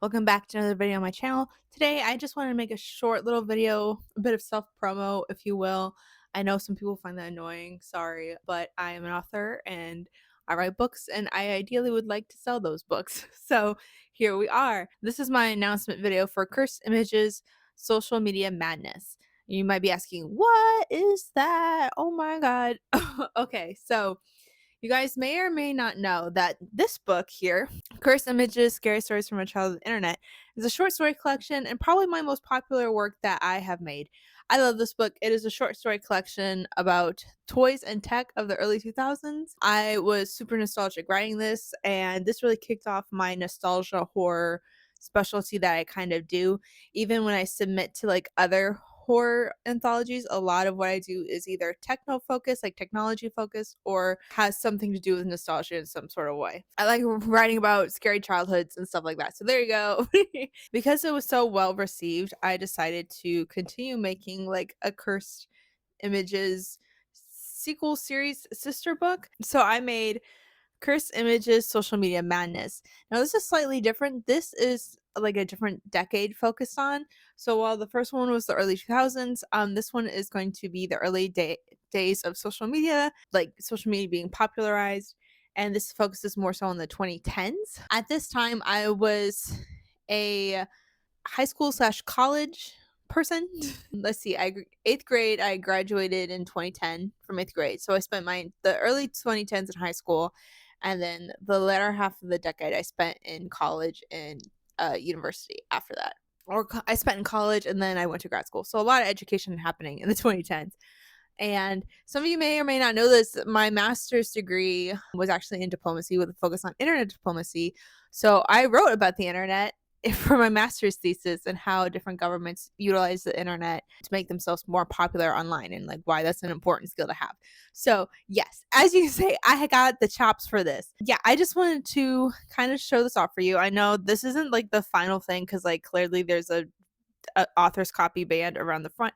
Welcome back to another video on my channel. Today I just want to make a short little video, a bit of self-promo if you will. I know some people find that annoying, sorry, but I am an author and I write books and I ideally would like to sell those books. So here we are. This is my announcement video for Cursed Images Social Media Madness. You might be asking, what is that? Oh my god. Okay, so you guys may or may not know that this book here, Cursed Images, Scary Stories from a Childhood Internet, is a short story collection and probably my most popular work that I have made. I love this book. It is a short story collection about toys and tech of the early 2000s. I was super nostalgic writing this, and this really kicked off my nostalgia horror specialty that I kind of do. Even when I submit to like other horror anthologies, a lot of what I do is either techno focused, like technology focused, or has something to do with nostalgia in some sort of way. I like writing about scary childhoods and stuff like that. So there you go. Because it was so well received, I decided to continue making like a Cursed Images sequel series sister book. So I made Cursed Images Social Media Madness. Now, this is slightly different. This is like a different decade focused on. So while the first one was the early 2000s, this one is going to be the early days of social media, like social media being popularized. And this focuses more so on the 2010s. At this time, I was a high school slash college person. Let's see, eighth grade, I graduated in 2010 from eighth grade. So I spent the early 2010s in high school, and then the latter half of the decade I spent in college and university after that. Or I spent in college and then I went to grad school. So a lot of education happening in the 2010s. And some of you may or may not know this, my master's degree was actually in diplomacy with a focus on internet diplomacy. So I wrote about the internet for my master's thesis and how different governments utilize the internet to make themselves more popular online, and like why that's an important skill to have. So yes, as you can say, I got the chops for this. Yeah, I just wanted to kind of show this off for you. I know this isn't like the final thing because like clearly there's a author's copy band around the front,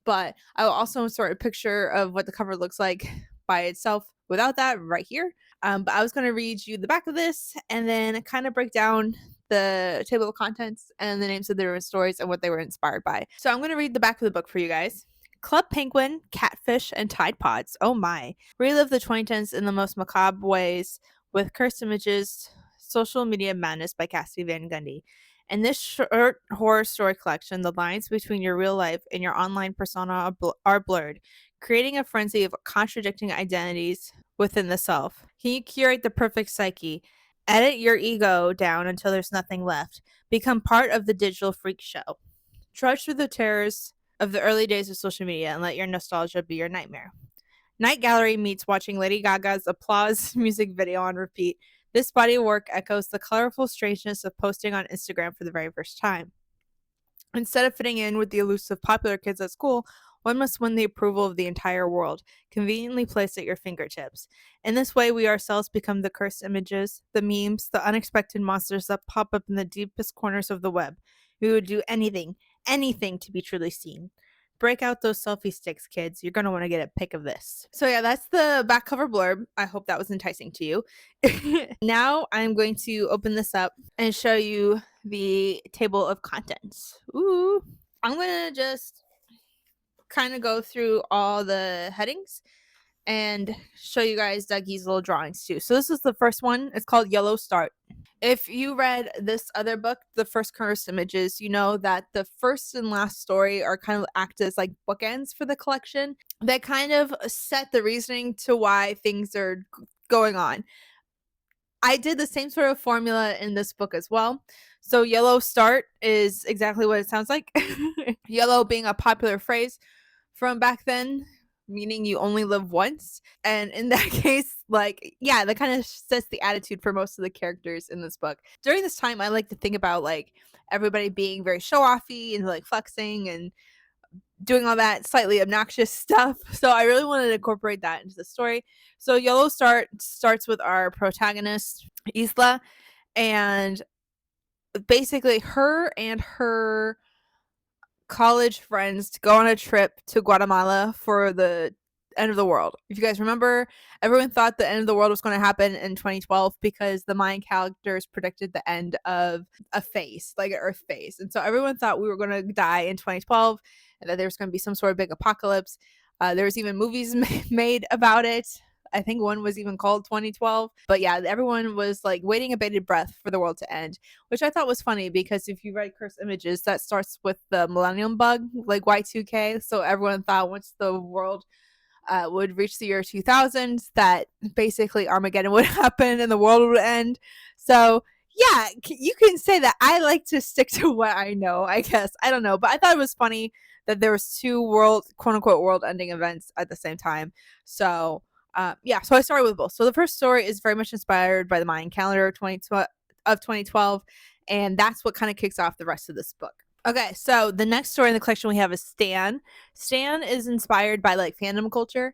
but I will also insert a picture of what the cover looks like by itself without that right here. But I was going to read you the back of this and then kind of break down the table of contents and the names of the different stories and what they were inspired by. So I'm going to read the back of the book for you guys. Club Penguin, Catfish, and Tide Pods. Oh my. Relive the 2010s in the most macabre ways with Cursed Images, Social Media Madness by Cassidy Van Gundy. In this short horror story collection, the lines between your real life and your online persona are blurred, creating a frenzy of contradicting identities within the self. Can you curate the perfect psyche? Edit your ego down until there's nothing left. Become part of the digital freak show. Trudge through the terrors of the early days of social media and let your nostalgia be your nightmare. Night Gallery meets watching Lady Gaga's Applause music video on repeat. This body of work echoes the colorful strangeness of posting on Instagram for the very first time. Instead of fitting in with the elusive popular kids at school, one must win the approval of the entire world, conveniently placed at your fingertips. In this way, we ourselves become the cursed images, the memes, the unexpected monsters that pop up in the deepest corners of the web. We would do anything, anything to be truly seen. Break out those selfie sticks, kids. You're going to want to get a pic of this. So yeah, that's the back cover blurb. I hope that was enticing to you. Now I'm going to open this up and show you the table of contents. Ooh. I'm going to just kind of go through all the headings and show you guys Dougie's little drawings too. So this is the first one. It's called Yellow Start. If you read this other book, The First Cursed Images, you know that the first and last story are kind of act as like bookends for the collection. They kind of set the reasoning to why things are going on. I did the same sort of formula in this book as well. So Yellow Start is exactly what it sounds like. Yellow being a popular phrase from back then, meaning you only live once. And in that case, like, yeah, that kind of sets the attitude for most of the characters in this book. During this time, I like to think about like everybody being very show-offy and like flexing and doing all that slightly obnoxious stuff. So I really wanted to incorporate that into the story. So Yellow Start starts with our protagonist, Isla, and basically her and her college friends to go on a trip to Guatemala for the end of the world. If you guys remember, everyone thought the end of the world was going to happen in 2012 because the Mayan calendars predicted the end of a phase, like an Earth phase. And so everyone thought we were going to die in 2012 and that there was going to be some sort of big apocalypse. There was even movies made about it. I think one was even called 2012. But yeah, everyone was like waiting a bated breath for the world to end, which I thought was funny because if you read Cursed Images, that starts with the millennium bug, like Y2K. So everyone thought once the world would reach the year 2000, that basically Armageddon would happen and the world would end. So yeah, you can say that. I like to stick to what I know, I guess. I don't know, but I thought it was funny that there was two world, quote unquote, world ending events at the same time. So yeah, so I started with both. So the first story is very much inspired by the Mayan calendar of 2012, and that's what kind of kicks off the rest of this book. Okay, so the next story in the collection we have is Stan. Stan is inspired by like fandom culture.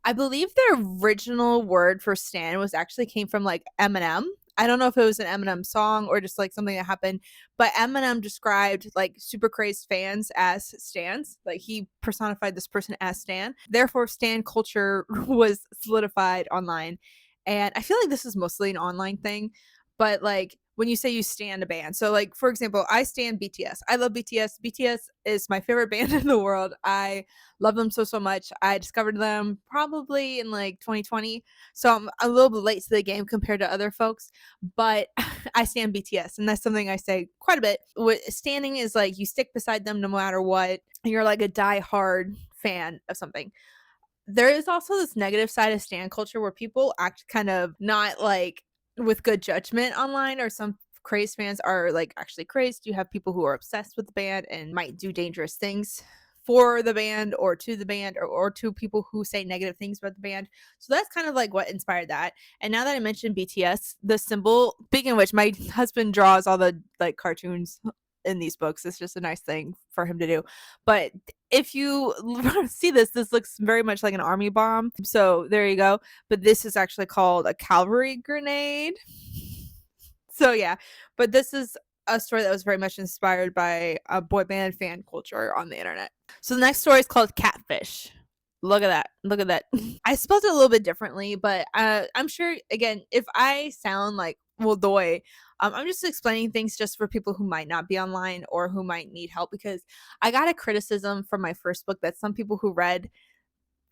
I believe the original word for Stan was actually came from like Eminem. I don't know if it was an Eminem song or just like something that happened, but Eminem described like super crazed fans as Stans. Like he personified this person as Stan. Therefore, Stan culture was solidified online. And I feel like this is mostly an online thing, but like when you say you stand a band. So like for example, I stand BTS. I love BTS. BTS is my favorite band in the world. I love them so much. I discovered them probably in like 2020. So I'm a little bit late to the game compared to other folks, but I stand BTS and that's something I say quite a bit. What standing is like you stick beside them no matter what. You're like a die-hard fan of something. There is also this negative side of stan culture where people act kind of not like with good judgment online, or some crazed fans are like actually crazed. You have people who are obsessed with the band and might do dangerous things for the band or to the band, or to people who say negative things about the band. So that's kind of like what inspired that. And now that I mentioned BTS, the symbol, speaking of which, my husband draws all the like cartoons in these books. It's just a nice thing for him to do. But if you see this looks very much like an army bomb. So there you go. But this is actually called a cavalry grenade. So yeah, but this is a story that was very much inspired by a boy band fan culture on the internet. So the next story is called Catfish. Look at that. Look at that. I spelled it a little bit differently, but I'm sure, again, if I sound like well doy, I'm just explaining things just for people who might not be online or who might need help, because I got a criticism from my first book that some people who read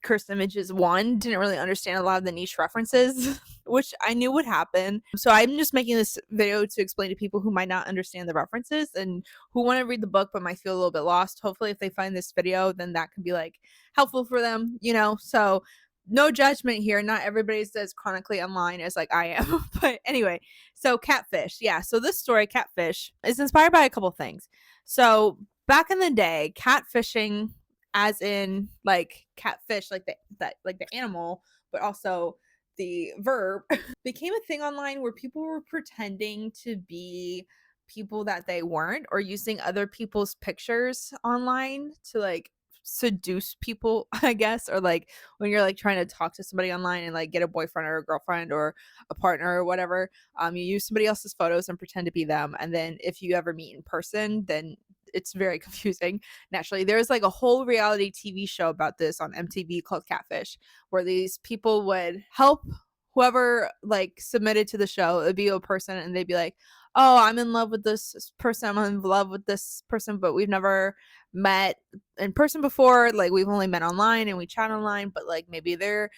Cursed Images 1 didn't really understand a lot of the niche references, which I knew would happen. So I'm just making this video to explain to people who might not understand the references and who want to read the book but might feel a little bit lost. Hopefully, if they find this video, then that can be like helpful for them, you know? So no judgment here. Not everybody's as chronically online as like I am. But anyway, so Catfish. Yeah. So this story, Catfish, is inspired by a couple things. So back in the day, catfishing, as in like catfish, like the animal, but also the verb, became a thing online where people were pretending to be people that they weren't, or using other people's pictures online to like seduce people, I guess, or like when you're like trying to talk to somebody online and like get a boyfriend or a girlfriend or a partner or whatever, you use somebody else's photos and pretend to be them, and then if you ever meet in person, then it's very confusing. Naturally, there's like a whole reality TV show about this on MTV called Catfish, where these people would help whoever like submitted to the show. It'd be a person and they'd be like, oh, I'm in love with this person, I'm in love with this person, but we've never met in person before, like we've only met online and we chat online, but like maybe their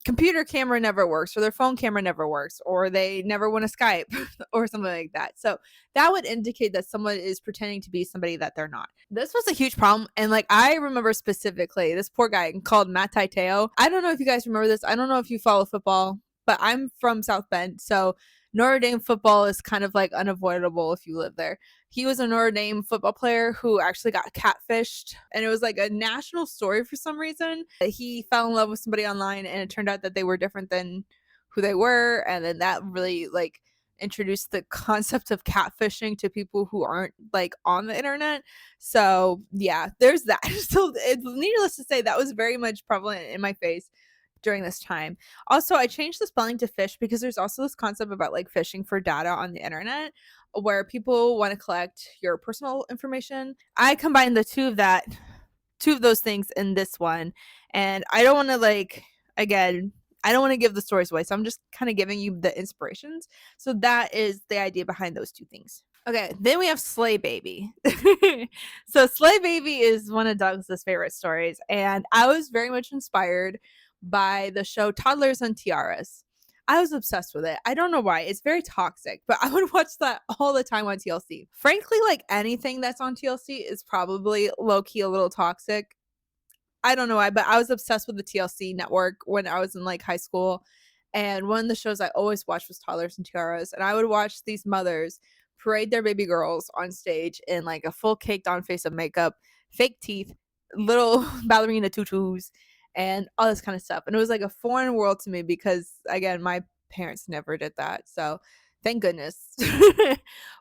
computer camera never works or their phone camera never works, or they never want to Skype or something like that. So that would indicate that someone is pretending to be somebody that they're not. This was a huge problem. And like I remember specifically this poor guy called Matt Taiteo. I don't know if you guys remember this. I don't know if you follow football, but I'm from South Bend. So Notre Dame football is kind of like unavoidable if you live there. He was a Notre Dame football player who actually got catfished, and it was like a national story for some reason. He fell in love with somebody online and it turned out that they were different than who they were, and then that really like introduced the concept of catfishing to people who aren't like on the internet. So yeah, there's that. So it's needless to say that was very much prevalent in my face during this time. Also, I changed the spelling to fish because there's also this concept about like fishing for data on the internet where people want to collect your personal information. I combined the two of that two of those things in this one. And I don't want to again, I don't want to give the stories away. So I'm just kind of giving you the inspirations. So that is the idea behind those two things. Okay, then we have Slay Baby. So Slay Baby is one of Douglas's favorite stories, and I was very much inspired by the show Toddlers and Tiaras. I was obsessed with it. I don't know why. It's very toxic, but I would watch that all the time on TLC. Frankly, like anything that's on TLC is probably low key a little toxic. I don't know why, but I was obsessed with the TLC network when I was in like high school. And one of the shows I always watched was Toddlers and Tiaras. And I would watch these mothers parade their baby girls on stage in like a full caked on face of makeup, fake teeth, little ballerina tutus, and all this kind of stuff. And it was like a foreign world to me because, again, my parents never did that. So thank goodness.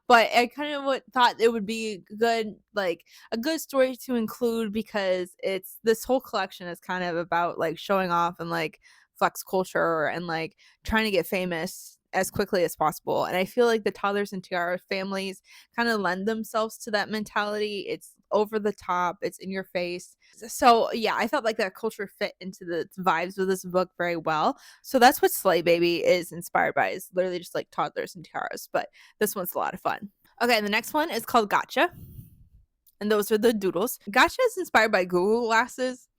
But I kind of thought it would be good, like a good story to include because it's this whole collection is kind of about like showing off and like flex culture and like trying to get famous as quickly as possible. And I feel like the Toddlers and Tiara families kind of lend themselves to that mentality. It's over the top, it's in your face. So yeah, I felt like that culture fit into the vibes of this book very well. So that's what Slay Baby is inspired by. It's literally just like Toddlers and Tiaras, but this one's a lot of fun. Okay, and the next one is called Gotcha. And those are the doodles. Gotcha is inspired by Google Glasses.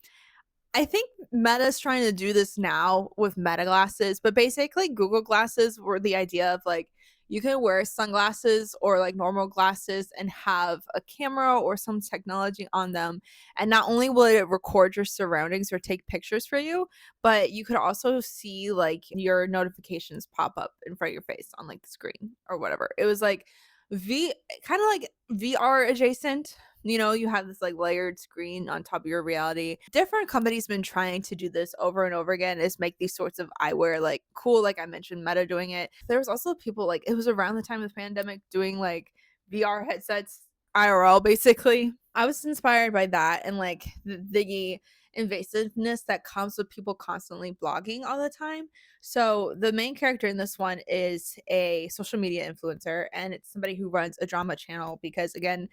I think Meta's trying to do this now with Meta glasses, but basically Google glasses were the idea of like you can wear sunglasses or like normal glasses and have a camera or some technology on them. And not only will it record your surroundings or take pictures for you, but you could also see like your notifications pop up in front of your face on like the screen or whatever. It was like kind of like VR adjacent. You know, you have this like layered screen on top of your reality. Different companies been trying to do this over and over again, is make these sorts of eyewear like cool. Like I mentioned, Meta doing it. There was also people like it was around the time of the pandemic doing like VR headsets IRL basically. I was inspired by that and like the invasiveness that comes with people constantly blogging all the time. So the main character in this one is a social media influencer, and it's somebody who runs a drama channel because again,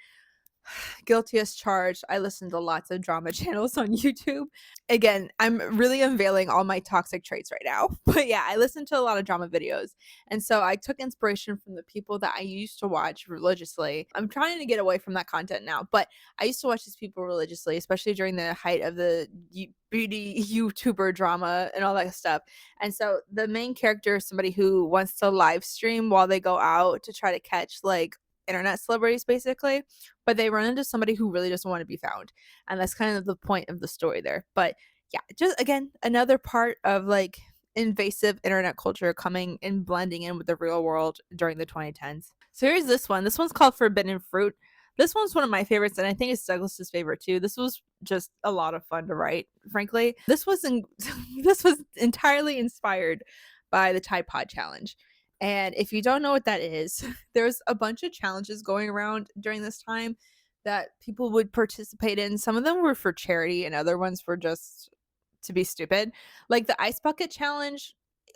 guilty as charged. I listen to lots of drama channels on YouTube. Again, I'm really unveiling all my toxic traits right now. But yeah, I listen to a lot of drama videos. And so I took inspiration from the people that I used to watch religiously. I'm trying to get away from that content now, but I used to watch these people religiously, especially during the height of the beauty YouTuber drama and all that stuff. And so the main character is somebody who wants to live stream while they go out to try to catch like internet celebrities basically, but they run into somebody who really doesn't want to be found, and that's kind of the point of the story there. But yeah, just again another part of like invasive internet culture coming and blending in with the real world during the 2010s. So here's this one's called Forbidden Fruit. This one's one of my favorites, and I think it's Douglas's favorite too. This was just a lot of fun to write, frankly. This was entirely inspired by the Tide Pod Challenge. And if you don't know what that is, there's a bunch of challenges going around during this time that people would participate in. Some of them were for charity and other ones were just to be stupid. Like the ice bucket challenge,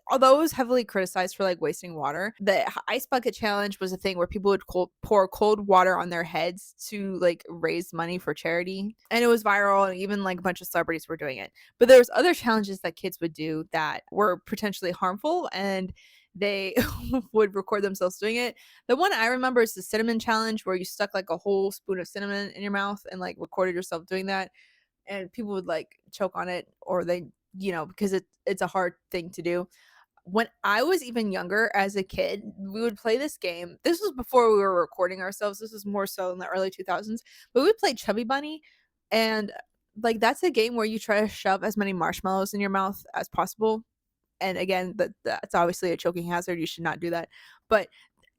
although it was heavily criticized for like wasting water, the ice bucket challenge was a thing where people would pour cold water on their heads to like raise money for charity, and it was viral, and even like a bunch of celebrities were doing it. But there was other challenges that kids would do that were potentially harmful, and they would record themselves doing it. The one I remember is the cinnamon challenge, where you stuck like a whole spoon of cinnamon in your mouth and like recorded yourself doing that, and people would like choke on it, or they, you know, because it's a hard thing to do. When I was even younger as a kid, we would play this game. This was before we were recording ourselves. This was more so in the early 2000s. But we would play Chubby Bunny, and like that's a game where you try to shove as many marshmallows in your mouth as possible. And again, that's obviously a choking hazard. You should not do that. But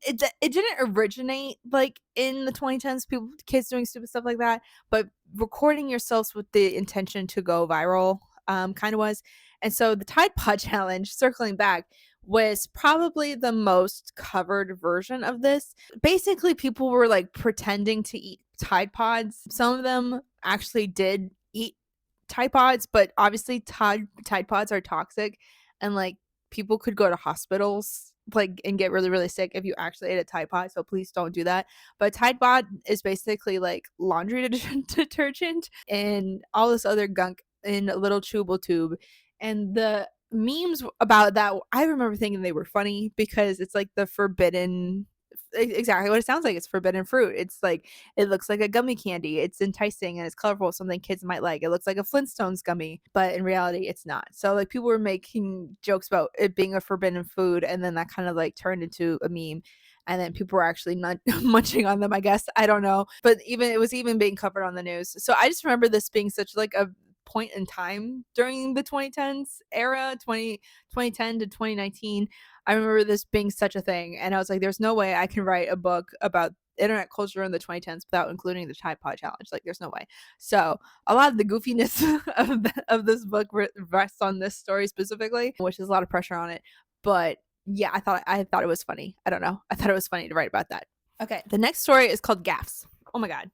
it didn't originate like in the 2010s, people kids doing stupid stuff like that, but recording yourselves with the intention to go viral kind of was. And so the Tide Pod challenge, circling back, was probably the most covered version of this. Basically, people were like pretending to eat Tide Pods. Some of them actually did eat Tide Pods, but obviously Tide Pods are toxic, and like people could go to hospitals like and get really, really sick if you actually ate a Tide Pod. So please don't do that. But Tide Pod is basically like laundry detergent and all this other gunk in a little chewable tube. And the memes about that, I remember thinking they were funny because it's like the forbidden, exactly what it sounds like. It's forbidden fruit. It's like it looks like a gummy candy. It's enticing and it's colorful, something kids might like. It looks like a Flintstones gummy, but in reality it's not. So like people were making jokes about it being a forbidden food, and then that kind of like turned into a meme, and then people were actually not munching on them, I guess. I don't know, but even it was even being covered on the news. So I just remember this being such like a point in time during the 2010s era, 2010 to 2019. I remember this being such a thing, and I was like, there's no way I can write a book about internet culture in the 2010s without including the Tide Pod challenge. Like, there's no way. So a lot of the goofiness of this book rests on this story specifically, which is a lot of pressure on it. But yeah, I thought it was funny. I don't know. I thought it was funny to write about that. Okay, the next story is called gaffs. Oh my god.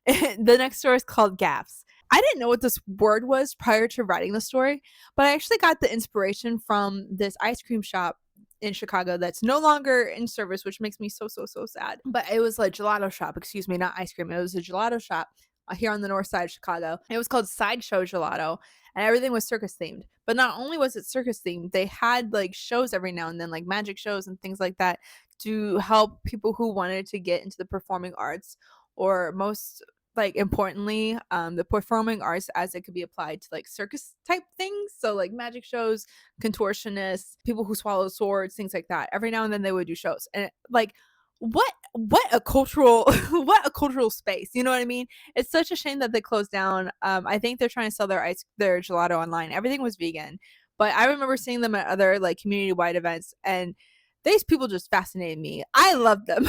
The next story is called gaffs. I didn't know what this word was prior to writing the story, but I actually got the inspiration from this ice cream shop in Chicago that's no longer in service, which makes me so, so, so sad. But it was a gelato shop, excuse me, not ice cream. It was a gelato shop here on the north side of Chicago. It was called Sideshow Gelato, and everything was circus themed. But not only was it circus themed, they had like shows every now and then, like magic shows and things like that, to help people who wanted to get into the performing arts, or most like importantly, the performing arts as it could be applied to like circus type things. So like magic shows, contortionists, people who swallow swords, things like that. Every now and then they would do shows. And like what a cultural what a cultural space. You know what I mean? It's such a shame that they closed down. I think they're trying to sell their gelato online. Everything was vegan. But I remember seeing them at other like community wide events, and these people just fascinated me. I loved them.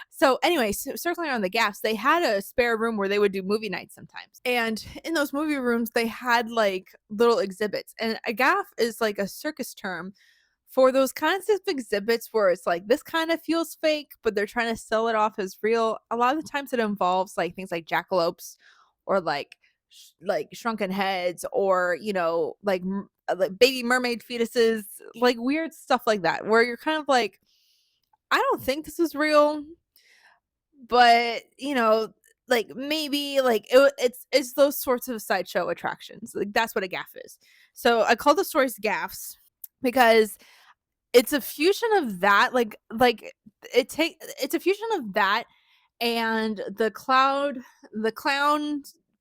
So anyway, circling around the gaps, they had a spare room where they would do movie nights sometimes. And in those movie rooms, they had like little exhibits. And a gaff is like a circus term for those kinds of exhibits where it's like this kind of feels fake, but they're trying to sell it off as real. A lot of the times it involves like things like jackalopes, or like shrunken heads, or like baby mermaid fetuses, like weird stuff like that, where you're kind of like, I don't think this is real, but like maybe like it's those sorts of sideshow attractions. Like that's what a gaff is. So I call the stories gaffs because it's a fusion of that, it's a fusion of that and the clown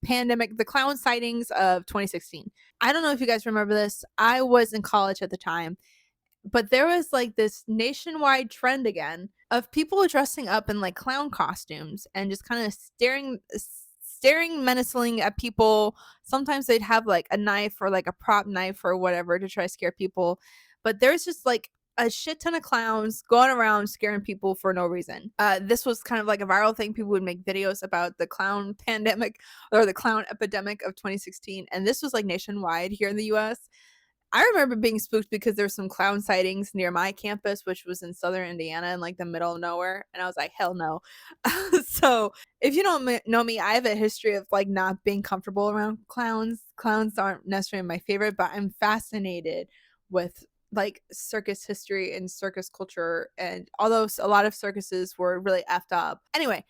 pandemic, the clown sightings of 2016. I don't know if you guys remember this. I was in college at the time, but there was like this nationwide trend again of people dressing up in like clown costumes and just kind of staring menacingly at people. Sometimes they'd have like a knife or like a prop knife or whatever to try to scare people. But there's just like a shit ton of clowns going around scaring people for no reason. This was kind of like a viral thing. People would make videos about the clown pandemic or the clown epidemic of 2016. And this was like nationwide here in the US. I remember being spooked because there were some clown sightings near my campus, which was in southern Indiana in like the middle of nowhere. And I was like, hell no. So if you don't know me, I have a history of like not being comfortable around clowns. Clowns aren't necessarily my favorite, but I'm fascinated with like circus history and circus culture. And although a lot of circuses were really effed up. Anyway,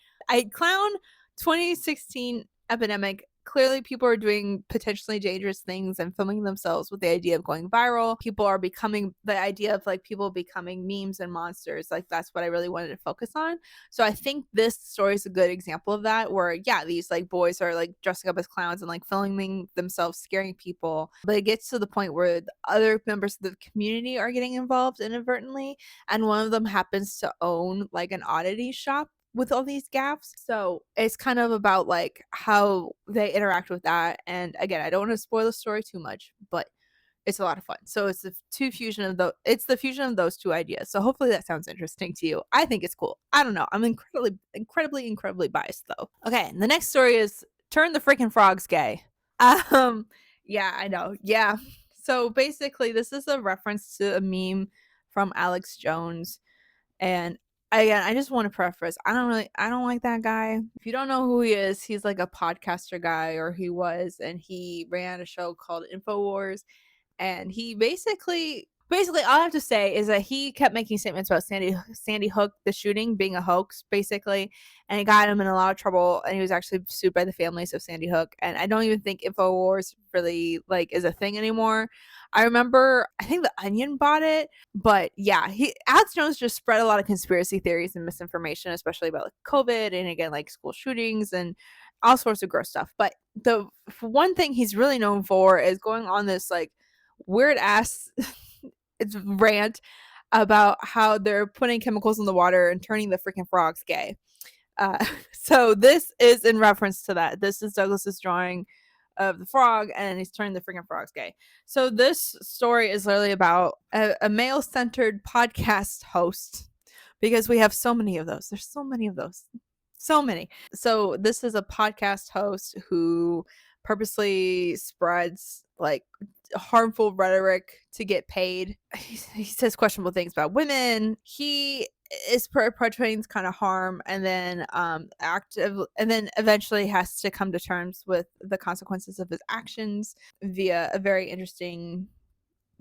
clown 2016 epidemic. Clearly people are doing potentially dangerous things and filming themselves with the idea of going viral. People are becoming the idea of like people becoming memes and monsters. Like that's what I really wanted to focus on. So I think this story is a good example of that, where yeah, these like boys are like dressing up as clowns and like filming themselves scaring people. But it gets to the point where the other members of the community are getting involved inadvertently, and one of them happens to own like an oddity shop with all these gaffs. So it's kind of about like how they interact with that. And again, I don't want to spoil the story too much, but it's a lot of fun. So it's the fusion of those two ideas. So hopefully that sounds interesting to you. I think it's cool. I don't know. I'm incredibly biased though. Okay, the next story is Turn the Freaking Frogs Gay. Yeah, I know. Yeah. So basically this is a reference to a meme from Alex Jones. And again, I just want to preface, I don't like that guy. If you don't know who he is, he's like a podcaster guy, or he was, and he ran a show called InfoWars, and he basically Basically, all I have to say is that he kept making statements about Sandy Hook, the shooting being a hoax, basically, and it got him in a lot of trouble. And he was actually sued by the families of Sandy Hook. And I don't even think Infowars really like is a thing anymore. I remember, I think the Onion bought it, but yeah, Alex Jones just spread a lot of conspiracy theories and misinformation, especially about like COVID and again like school shootings and all sorts of gross stuff. But the one thing he's really known for is going on this like weird ass it's rant about how they're putting chemicals in the water and turning the freaking frogs gay. So this is in reference to that. This is Douglas's drawing of the frog, and he's turning the freaking frogs gay. So this story is literally about a male-centered podcast host, because we have so many of those. There's so many of those. So many. So this is a podcast host who purposely spreads like harmful rhetoric to get paid. He says questionable things about women. He is portraying kind of harm, and then active, and then eventually has to come to terms with the consequences of his actions via a very interesting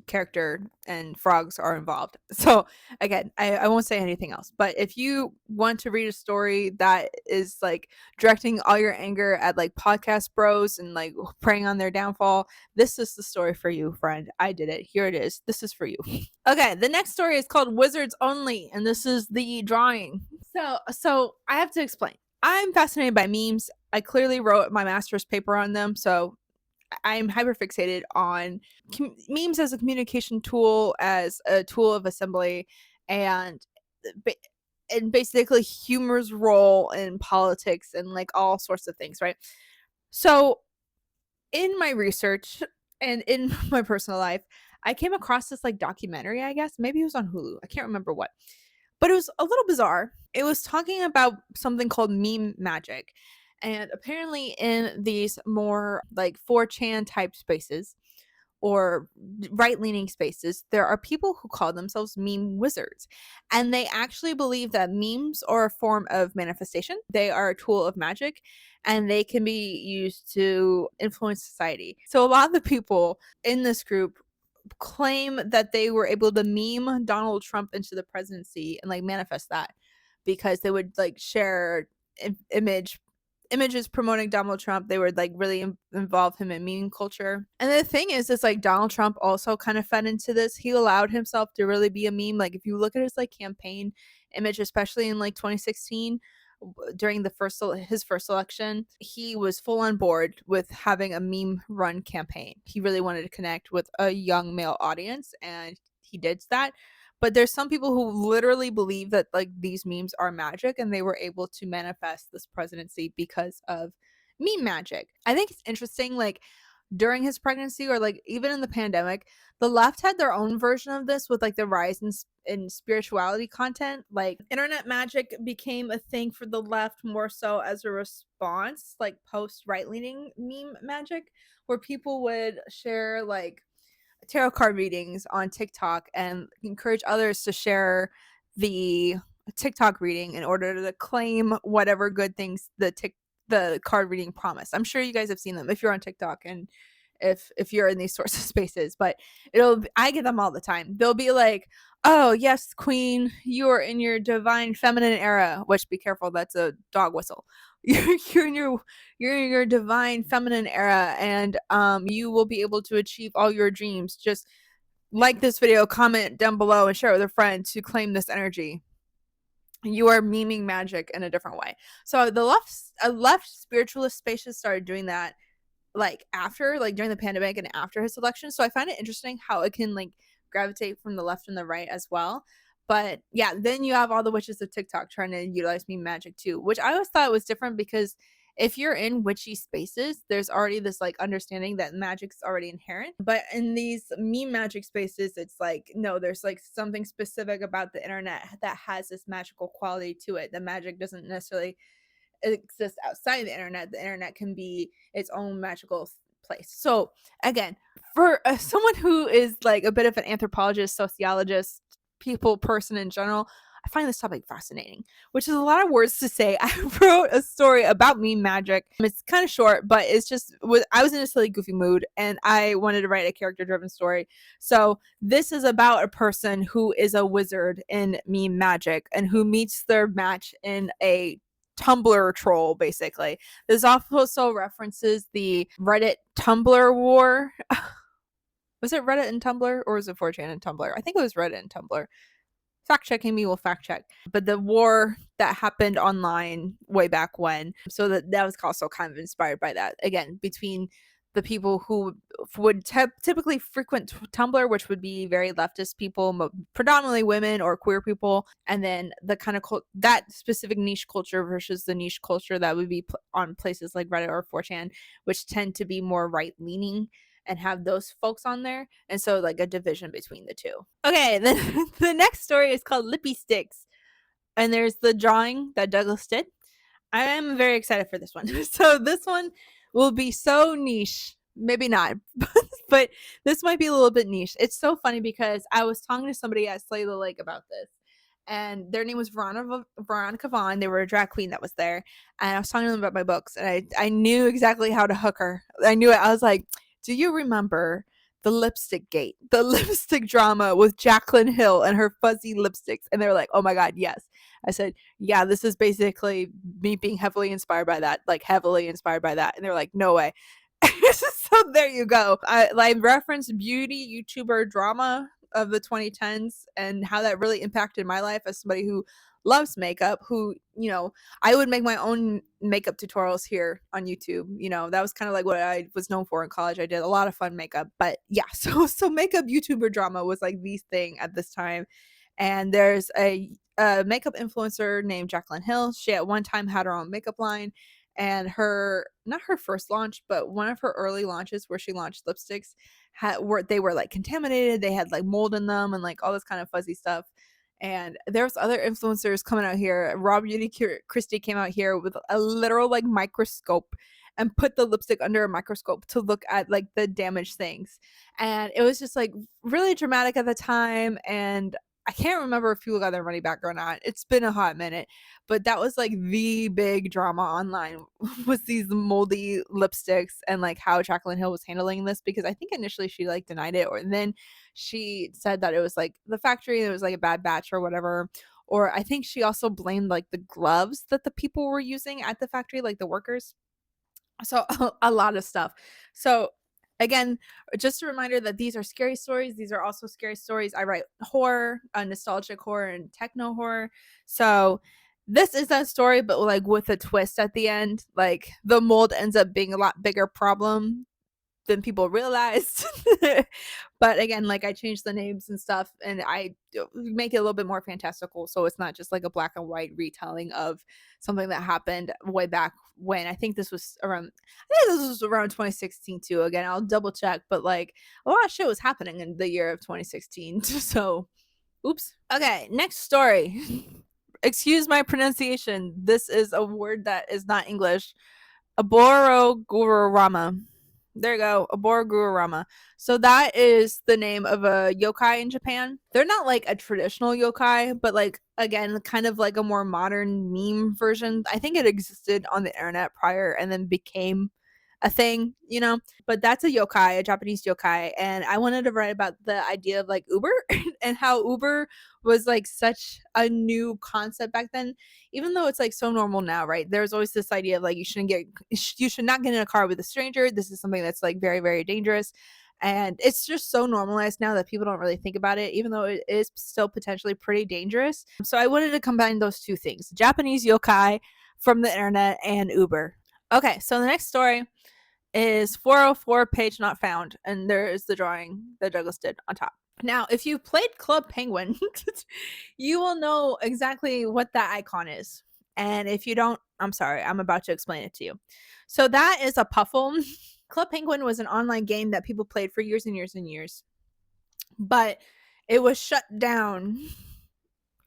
character, and frogs are involved. So again, I won't say anything else, but if you want to read a story that is like directing all your anger at like podcast bros and like preying on their downfall, this is the story for you, friend. I did it. Here it is. This is for you. Okay, the next story is called Wizards Only, and this is the drawing. So I have to explain. I'm fascinated by memes. I clearly wrote my master's paper on them, so I'm hyperfixated on memes as a communication tool, as a tool of assembly, and and basically humor's role in politics and like all sorts of things, right? So in my research and in my personal life, I came across this like documentary, I guess. Maybe it was on Hulu. I can't remember what. But it was a little bizarre. It was talking about something called meme magic. And apparently in these more like 4chan type spaces or right-leaning spaces, there are people who call themselves meme wizards. And they actually believe that memes are a form of manifestation. They are a tool of magic, and they can be used to influence society. So a lot of the people in this group claim that they were able to meme Donald Trump into the presidency and like manifest that, because they would like share images promoting Donald Trump. They would like really involve him in meme culture. And the thing is like Donald Trump also kind of fed into this. He allowed himself to really be a meme. Like if you look at his like campaign image, especially in like 2016, during his first election, he was full on board with having a meme run campaign. He really wanted to connect with a young male audience, and he did that. But there's some people who literally believe that like these memes are magic, and they were able to manifest this presidency because of meme magic. I think it's interesting, like during his pregnancy or like even in the pandemic, the left had their own version of this with like the rise in spirituality content. Like internet magic became a thing for the left more so as a response, like post right-leaning meme magic, where people would share like tarot card readings on TikTok and encourage others to share the TikTok reading in order to claim whatever good things the card reading promise. I'm sure you guys have seen them if you're on TikTok and if you're in these sorts of spaces, but I get them all the time. They'll be like, "Oh, yes, queen, you are in your divine feminine era," which be careful, that's a dog whistle. You're in your divine feminine era, and you will be able to achieve all your dreams. Just like this video, comment down below, and share it with a friend to claim this energy. You are memeing magic in a different way. So the left spiritualist spaces started doing that like after, like during the pandemic and after his election. So I find it interesting how it can like gravitate from the left and the right as well. But yeah, then you have all the witches of TikTok trying to utilize meme magic too, which I always thought was different, because if you're in witchy spaces, there's already this like understanding that magic's already inherent. But in these meme magic spaces, it's like, no, there's like something specific about the internet that has this magical quality to it. The magic doesn't necessarily exist outside the internet. The internet can be its own magical place. So again, for someone who is like a bit of an anthropologist, sociologist, person in general, I find this topic fascinating, which is a lot of words to say. I wrote a story about meme magic. It's kind of short, but it's just, I was in a silly, goofy mood and I wanted to write a character driven story. So this is about a person who is a wizard in meme magic and who meets their match in a Tumblr troll, basically. This also references the Reddit Tumblr war. Was it Reddit and Tumblr, or was it 4chan and Tumblr? I think it was Reddit and Tumblr. Fact checking me will fact check. But the war that happened online way back when, so that was also kind of inspired by that. Again, between the people who would typically frequent Tumblr, which would be very leftist people, predominantly women or queer people, and then the kind of that specific niche culture versus the niche culture that would be on places like Reddit or 4chan, which tend to be more right leaning and have those folks on there. And so like a division between the two. Okay, then the next story is called Lippy Sticks. And there's the drawing that Douglas did. I am very excited for this one. So this one will be so niche. Maybe not, but this might be a little bit niche. It's so funny because I was talking to somebody at Slay the Lake about this. And their name was Veronica Vaughn. They were a drag queen that was there. And I was talking to them about my books. And I knew exactly how to hook her. I knew it. I was like, do you remember the lipstick gate, the lipstick drama with Jaclyn Hill and her fuzzy lipsticks? And they were like, oh my God, yes. I said, yeah, this is basically me being heavily inspired by that, like heavily inspired by that. And they're like, no way. So there you go. I referenced beauty YouTuber drama of the 2010s and how that really impacted my life as somebody who loves makeup, who, you know, I would make my own makeup tutorials here on YouTube. You know, that was kind of like what I was known for in college. I did a lot of fun makeup. But yeah, so makeup YouTuber drama was like the thing at this time. And there's a makeup influencer named Jaclyn Hill. She at one time had her own makeup line, and not her first launch, but one of her early launches where she launched lipsticks they were like contaminated. They had like mold in them and like all this kind of fuzzy stuff. And there's other influencers coming out here. Raw Beauty Christie came out here with a literal like microscope and put the lipstick under a microscope to look at like the damaged things. And it was just like really dramatic at the time. And I can't remember if people got their money back or not. It's been a hot minute, but that was like the big drama online was these moldy lipsticks and like how Jaclyn Hill was handling this, because I think initially she like denied it, or then she said that it was like the factory, it was like a bad batch or whatever. Or I think she also blamed like the gloves that the people were using at the factory, like the workers. So a lot of stuff. So again, just a reminder that these are scary stories. These are also scary stories. I write horror, nostalgic horror, and techno horror. So this is that story, but like with a twist at the end. Like the mold ends up being a lot bigger problem than people realized. But again, like I changed the names and stuff, and I make it a little bit more fantastical, so it's not just like a black and white retelling of something that happened way back when. I think this was around 2016 too. Again, I'll double check, but like a lot of shit was happening in the year of 2016. So oops. Okay, next story. Excuse my pronunciation. This is a word that is not English. Aborogururama. There you go, Aborogururama. So that is the name of a yokai in Japan. They're not like a traditional yokai, but like again, kind of like a more modern meme version. I think it existed on the internet prior and then became a thing, you know. But that's a yokai, a Japanese yokai, and I wanted to write about the idea of like Uber and how Uber was like such a new concept back then, even though it's like so normal now, right? There's always this idea of like you should not get in a car with a stranger. This is something that's like very, very dangerous. And it's just so normalized now that people don't really think about it, even though it is still potentially pretty dangerous. So I wanted to combine those two things: Japanese yokai from the internet and Uber. Okay, so the next story is 404 page not found, and there is the drawing that Douglas did on top. Now, if you played Club Penguin, you will know exactly what that icon is. And if you don't, I'm sorry, I'm about to explain it to you. So that is a puffle. Club Penguin was an online game that people played for years and years and years. But it was shut down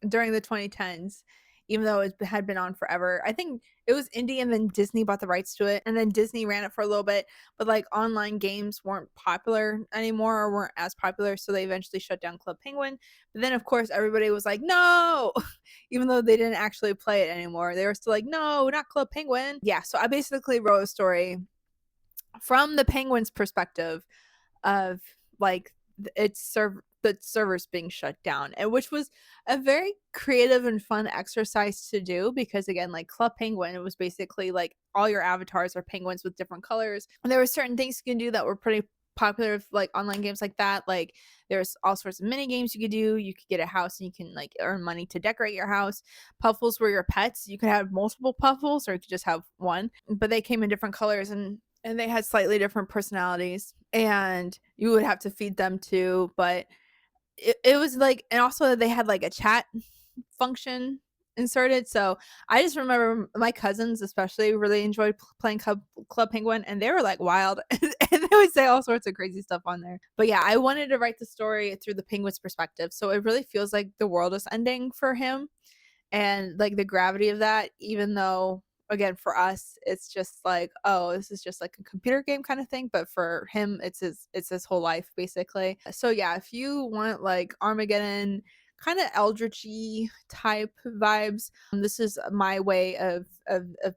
during the 2010s. even though it had been on forever. I think it was indie and then Disney bought the rights to it, and then Disney ran it for a little bit, but like online games weren't popular anymore or weren't as popular, so they eventually shut down Club Penguin. But then of course everybody was like, no, even though they didn't actually play it anymore. They were still like, no, not Club Penguin. Yeah, so I basically wrote a story from the Penguin's perspective of like the servers being shut down, and which was a very creative and fun exercise to do because again, like Club Penguin, it was basically like all your avatars are penguins with different colors, and there were certain things you can do that were pretty popular with like online games like that. Like there's all sorts of mini games you could do. You could get a house and you can like earn money to decorate your house. Puffles were your pets. You could have multiple puffles or you could just have one, but they came in different colors and they had slightly different personalities and you would have to feed them too. But it was like, and also they had like a chat function inserted. So I just remember my cousins especially really enjoyed playing Club Penguin, and they were like wild and they would say all sorts of crazy stuff on there. But yeah, I wanted to write the story through the penguin's perspective, so it really feels like the world is ending for him and like the gravity of that, even though again for us it's just like, oh, this is just like a computer game kind of thing, but for him it's his whole life basically. So yeah, if you want like Armageddon kind of eldritchy type vibes, this is my way of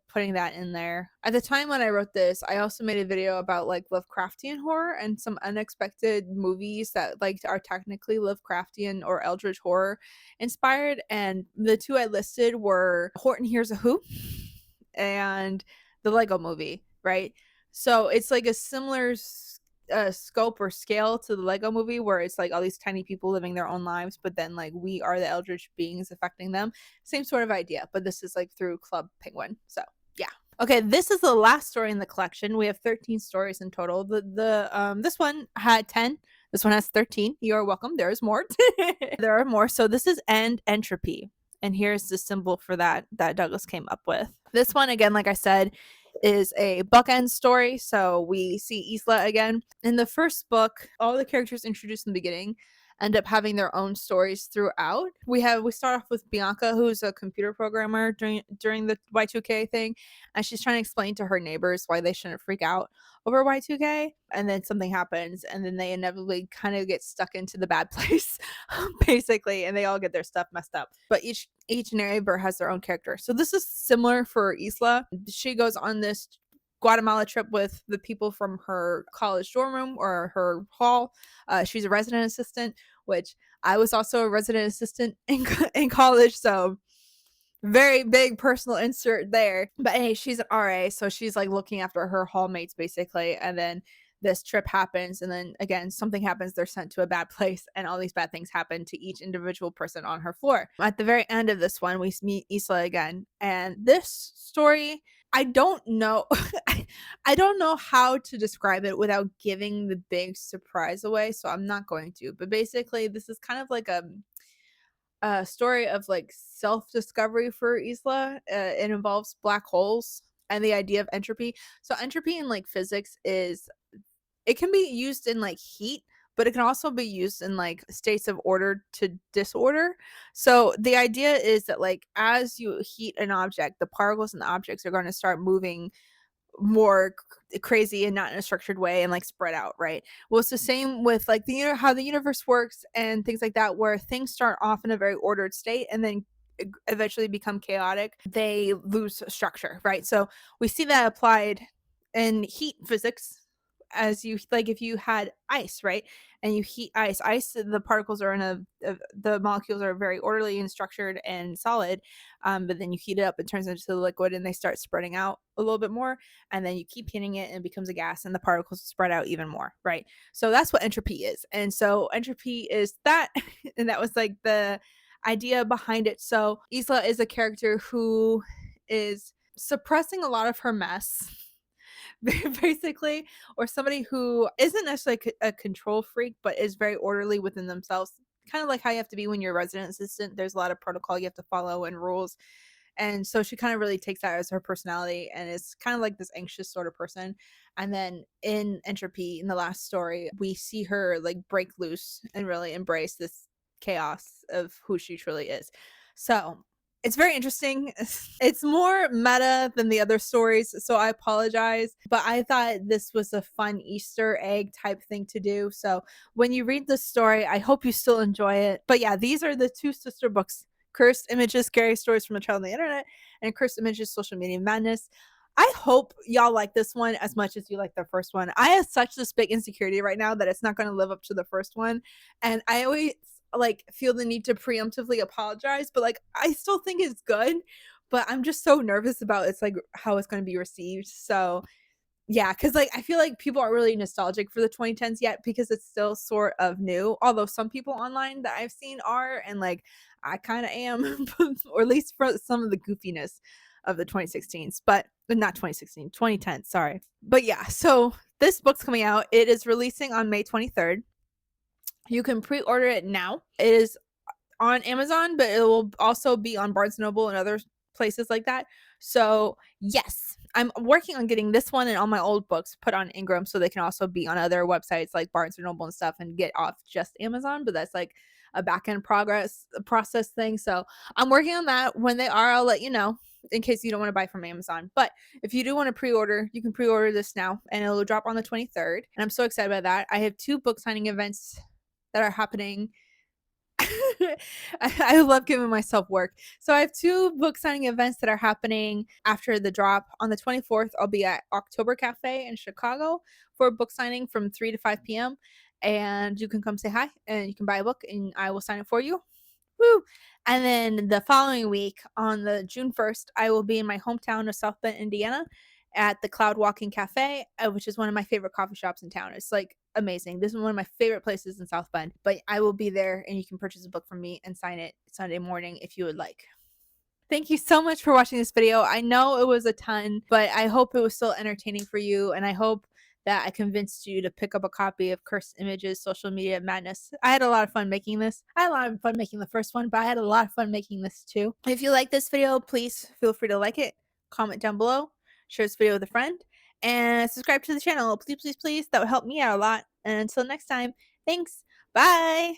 putting that in there. At the time when I wrote this, I also made a video about like Lovecraftian horror and some unexpected movies that like are technically Lovecraftian or eldritch horror inspired, and the two I listed were Horton Hears a Who and the Lego movie, right? So it's like a similar scope or scale to the Lego movie where it's like all these tiny people living their own lives, but then like we are the eldritch beings affecting them. Same sort of idea, but this is like through Club Penguin. So yeah. Okay, this is the last story in the collection. We have 13 stories in total. This one had 10. This one has 13. You're welcome. There's more. There are more. So this is End Entropy. And here's the symbol for that Douglas came up with. This one, again, like I said, is a bookend story. So we see Isla again. In the first book, all the characters introduced in the beginning end up having their own stories throughout. We start off with Bianca, who's a computer programmer during the Y2K thing, and she's trying to explain to her neighbors why they shouldn't freak out over Y2K, and then something happens, and then they inevitably kind of get stuck into the bad place, basically, and they all get their stuff messed up. But each neighbor has their own character. So this is similar for Isla. She goes on this Guatemala trip with the people from her college dorm room or her hall. She's a resident assistant, which I was also a resident assistant in college, so very big personal insert there. But hey, she's an RA, so she's like looking after her hallmates basically, and then this trip happens, and then again something happens, they're sent to a bad place, and all these bad things happen to each individual person on her floor. At the very end of this one, we meet Isla again, and this story, I don't know I don't know how to describe it without giving the big surprise away, so I'm not going to. But basically this is kind of like a story of like self-discovery for Isla. It involves black holes and the idea of entropy. So entropy in like physics is, it can be used in like heat, but it can also be used in like states of order to disorder. So the idea is that like as you heat an object, the particles in the objects are going to start moving more crazy and not in a structured way and like spread out, right? Well, it's the same with like how the universe works and things like that, where things start off in a very ordered state and then eventually become chaotic. They lose structure, right? So we see that applied in heat physics, as you like if you had ice, right, and you heat ice, the particles are in the molecules are very orderly and structured and solid, but then you heat it up, it turns into the liquid and they start spreading out a little bit more, and then you keep heating it and it becomes a gas and the particles spread out even more, right? So that's what entropy is, and so entropy is that and that was like the idea behind it. So Isla is a character who is suppressing a lot of her mess basically, or somebody who isn't necessarily a control freak but is very orderly within themselves, kind of like how you have to be when you're a resident assistant. There's a lot of protocol you have to follow and rules, and so she kind of really takes that as her personality and is kind of like this anxious sort of person. And then in Entropy, in the last story, we see her like break loose and really embrace this chaos of who she truly is. So It's very interesting. It's more meta than the other stories, so I apologize. But I thought this was a fun Easter egg type thing to do. So when you read the story, I hope you still enjoy it. But yeah, these are the two sister books: Cursed Images, Scary Stories from a Child on the Internet, and Cursed Images, Social Media Madness. I hope y'all like this one as much as you like the first one. I have such this big insecurity right now that it's not going to live up to the first one. And I always like feel the need to preemptively apologize, but like I still think it's good, but I'm just so nervous about it's like how it's going to be received. So yeah, because like I feel like people aren't really nostalgic for the 2010s yet because it's still sort of new. Although some people online that I've seen are, and like I kind of am, or at least for some of the goofiness of the 2016s, but not 2016, 2010. Sorry, but yeah. So this book's coming out. It is releasing on May 23rd. You can pre-order it now. It is on Amazon, but it will also be on Barnes& Noble and other places like that. So, yes, I'm working on getting this one and all my old books put on Ingram so they can also be on other websites like Barnes& Noble and stuff and get off just Amazon, but that's like a back end process thing. So, I'm working on that. When they are, I'll let you know in case you don't want to buy from Amazon. But if you do want to pre-order, you can pre-order this now and it'll drop on the 23rd. And I'm so excited about that. I have 2 book signing events that are happening. I love giving myself work. So I have 2 book signing events that are happening after the drop. On the 24th, I'll be at October Cafe in Chicago for a book signing from 3 to 5 p.m. And you can come say hi and you can buy a book and I will sign it for you. Woo! And then the following week, on the June 1st, I will be in my hometown of South Bend, Indiana, at the Cloud Walking Cafe, which is one of my favorite coffee shops in town. It's like amazing. This is one of my favorite places in South Bend. But I will be there, and you can purchase a book from me and sign it Sunday morning if you would like. Thank you so much for watching this video. I know it was a ton, but I hope it was still entertaining for you, and I hope that I convinced you to pick up a copy of Cursed Images, Social Media Madness. I had a lot of fun making this. I had a lot of fun making the first one, but I had a lot of fun making this too. If you like this video, please feel free to like it, comment down below, share this video with a friend, and subscribe to the channel. Please, please, please. That would help me out a lot. And until next time, thanks. Bye.